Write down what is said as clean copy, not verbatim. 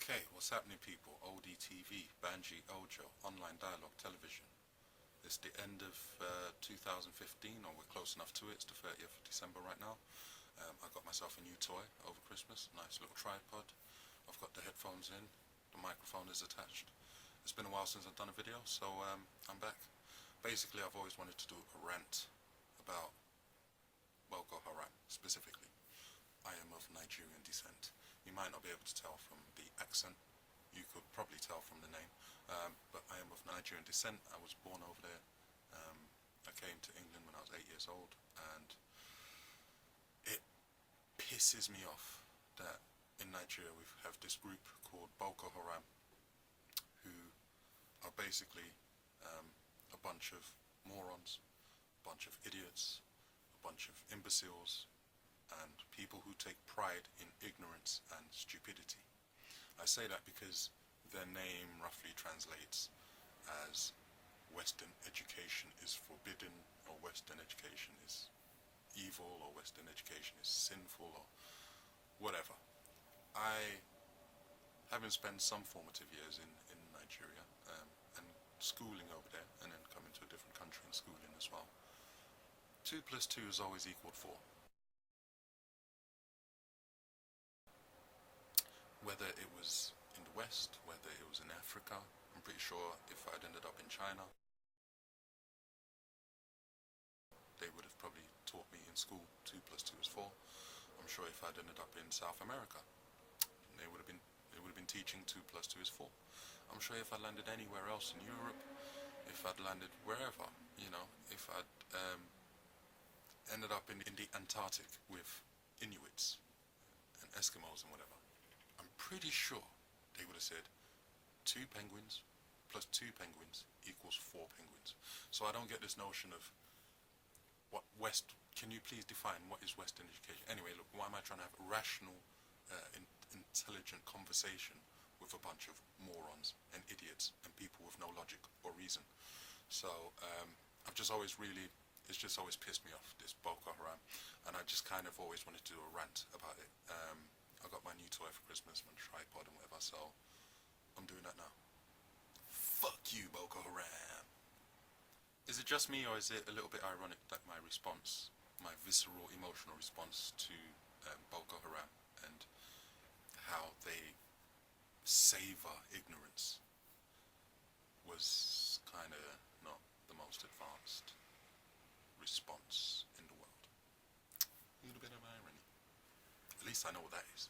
Okay, what's happening people? ODTV, Banji, Ojo, online dialogue television. It's the end of 2015, or we're close enough to it. It's the 30th of December right now. I got myself a new toy over Christmas, nice little tripod. I've got the headphones in, the microphone is attached. It's been a while since I've done a video, so I'm back. Basically, I've always wanted to do a rant about Boko Haram, specifically. I am of Nigerian descent. You might not be able to tell from the accent. You could probably tell from the name. But I am of Nigerian descent. I was born over there. I came to England when I was 8 years old, and it pisses me off that in Nigeria we have this group called Boko Haram, who are basically a bunch of morons, a bunch of idiots, a bunch of imbeciles, and people who take pride in ignorance and stupidity. I say that because their name roughly translates as Western education is forbidden, or Western education is evil, or Western education is sinful, or whatever. I, having spent some formative years in Nigeria, and schooling over there, and then coming to a different country and schooling as well, 2 plus 2 is always equal 4. Whether it was in the West, whether it was in Africa, I'm pretty sure if I'd ended up in China, they would have probably taught me in school 2 plus 2 is 4. I'm sure if I'd ended up in South America, they would have been teaching 2 plus 2 is 4. I'm sure if I landed anywhere else in Europe, if I'd landed wherever, if I'd ended up in the Antarctic with Inuits and Eskimos and whatever, I'm pretty sure they would have said 2 penguins plus 2 penguins equals 4 penguins. So I don't get this notion of what can you please define what is Western education? Anyway, look, why am I trying to have a rational, intelligent conversation with a bunch of morons and idiots and people with no logic or reason? So it's just always pissed me off, this Boko Haram, and I just kind of always wanted to do a rant about it. I got my new toy for Christmas, my tripod and whatever, so I'm doing that now. Fuck you, Boko Haram. Is it just me, or is it a little bit ironic that my response, my visceral emotional response to Boko Haram and how they savor ignorance was kind of not the most advanced response in the world? A little bit of irony. At least I know what that is.